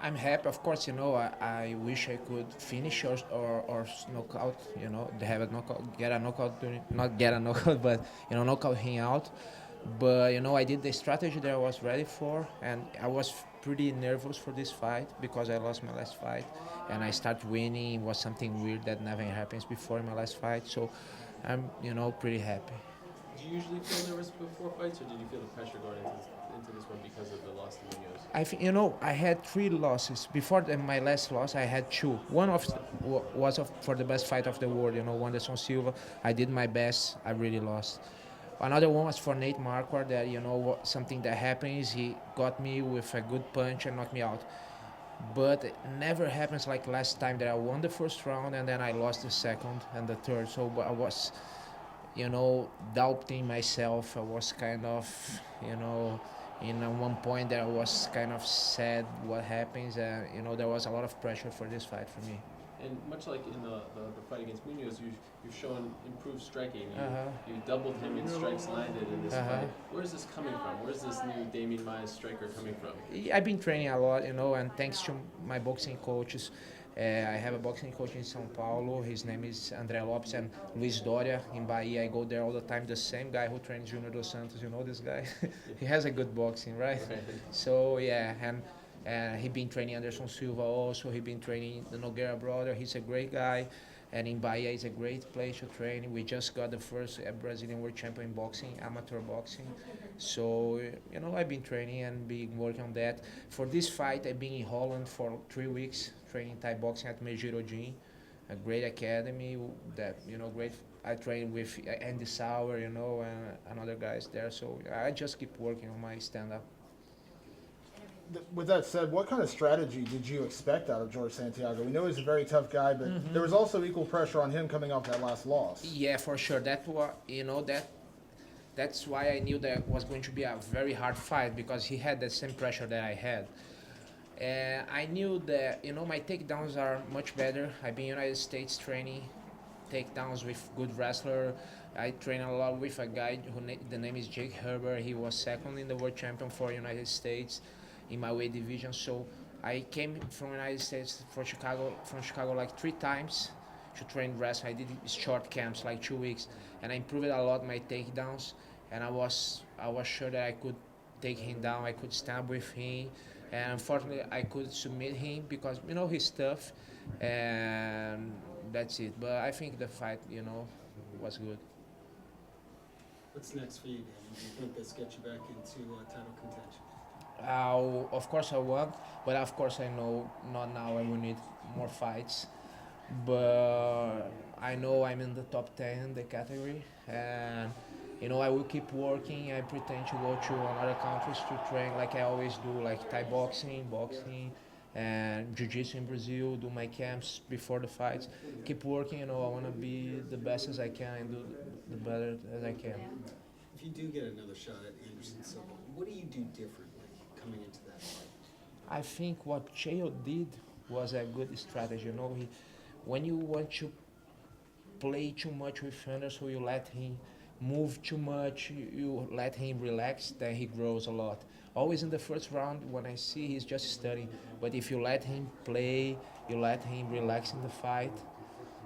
I'm happy, of course. I wish I could finish or knock out. They have a knockout, get a knockout, not get a knockout, but knockout him out. But I did the strategy that I was ready for, and I was pretty nervous for this fight because I lost my last fight, and I start winning. It was something weird that never happens before in my last fight, so I'm pretty happy. Do you usually feel nervous before fights, or did you feel the pressure going into this one because of the loss to Munoz? I think I had three losses before my last loss. I had two. One was for the best fight of the world. Wanderson Silva. I did my best. I really lost. Another one was for Nate Marquardt. That something that happens. He got me with a good punch and knocked me out. But it never happens like last time that I won the first round and then I lost the second and the third. So I was doubting myself. I was kind of, you know, in one point that I was kind of sad what happens. And, there was a lot of pressure for this fight for me. And much like in the fight against Munoz, you've shown improved striking. Uh-huh. You doubled him in strikes landed in this Uh-huh. fight. Where is this coming from? Where is this new Demian Maia striker coming from? I've been training a lot, and thanks to my boxing coaches. I have a boxing coach in São Paulo. His name is André Lopes and Luis Doria in Bahia. I go there all the time. The same guy who trains Junior Dos Santos. You know this guy? He has a good boxing, right? So, yeah, and he been training Anderson Silva also. He been training the Nogueira brother. He's a great guy. And in Bahia is a great place to train. We just got the first Brazilian world champion in boxing, amateur boxing. So, I've been training and been working on that. For this fight, I've been in Holland for 3 weeks training Thai boxing at Mejiro Gym, a great academy that, great. I train with Andy Sauer, and other guys there. So I just keep working on my stand-up. With that said, what kind of strategy did you expect out of George Santiago? We know he's a very tough guy, but there was also equal pressure on him coming off that last loss. Yeah, for sure. That's why I knew that it was going to be a very hard fight because he had the same pressure that I had. I knew that my takedowns are much better. I've been in the United States training takedowns with good wrestler. I train a lot with a guy the name is Jake Herbert. He was second in the world champion for United States in my weight division. So I came from United States from Chicago like 3 times to train wrestling. I did short camps like 2 weeks, and I improved a lot my takedowns. And I was sure that I could take him down. I could stand with him, and unfortunately I could submit him because he's tough, and that's it. But I think the fight was good. What's next for you, Dan? Do you think this gets you back into title contention? Of course I want, but of course I know not now. I will need more fights, but I know I'm in the top 10 in the category, and I will keep working. I pretend to go to other countries to train like I always do, like Thai boxing, and jiu-jitsu in Brazil. Do my camps before the fights. Keep working. I want to be the best as I can and do the better as I can. If you do get another shot at Anderson Silva, what do you do differently coming into that fight? I think what Chael did was a good strategy. When you want to play too much with Anderson, you let him move too much, you let him relax, then he grows a lot. Always in the first round, when I see he's just studying, but if you let him play, you let him relax in the fight,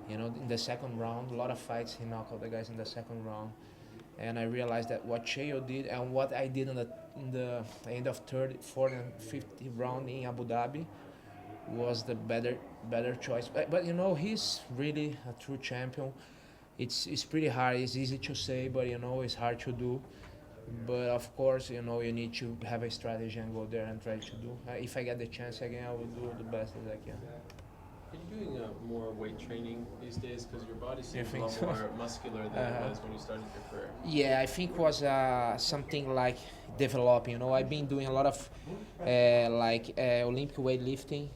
in the second round, a lot of fights he knocked out the guys in the second round. And I realized that what Chael did and what I did in the end of third, fourth, and fifth round in Abu Dhabi was the better choice. But he's really a true champion. It's pretty hard. It's easy to say, but it's hard to do. But of course, you need to have a strategy and go there and try to do. If I get the chance again, I will do the best as I can. Are you doing more weight training these days? Because your body seems a lot so? more muscular than it was when you started your career. Yeah, I think was something like developing. I've been doing a lot of Olympic weightlifting,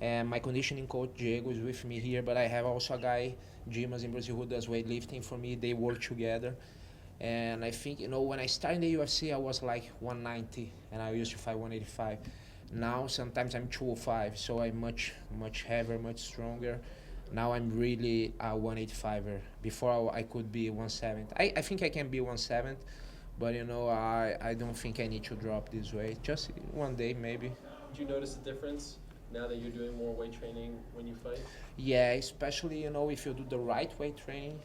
and my conditioning coach Diego is with me here. But I have also a guy, Dimas in Brazil, who does weightlifting for me. They work together, and I think when I started in the UFC, I was like 190, and I used to fight 185. Now sometimes I'm 205, so I'm much heavier, much stronger. Now I'm really a 185er. Before I could be 170. I think I can be 170, but I don't think I need to drop this weight. Just one day maybe. Do you notice a difference now that you're doing more weight training when you fight? Yeah, especially, you know, if you do the right weight training,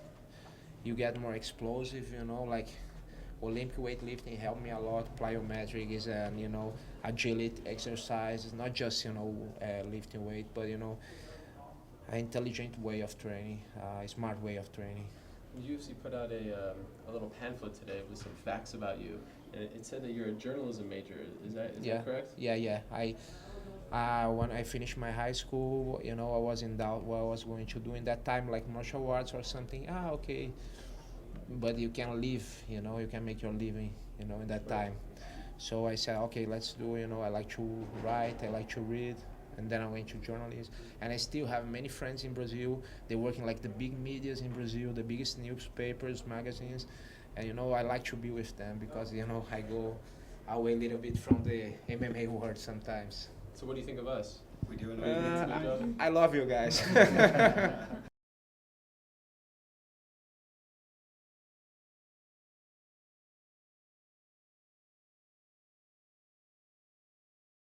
you get more explosive, you know, like Olympic weightlifting helped me a lot. Plyometric is an, you know, agility exercise. It's not just, you know, lifting weight, but, you know, an intelligent way of training, a smart way of training. The UFC put out a little pamphlet today with some facts about you, and it said that you're a journalism major. Is that correct? Yeah. When I finished my high school, you know, I was in doubt what I was going to do in that time, like martial arts or something. Okay, but you can live, you know, you can make your living, you know, in that time. So I said, okay, let's do, you know, I like to write, I like to read, and then I went to journalism. And I still have many friends in Brazil. They work in like the big medias in Brazil, the biggest newspapers, magazines, and you know, I like to be with them because, you know, I go away a little bit from the MMA world sometimes. So what do you think of us? We doing good job? I love you guys.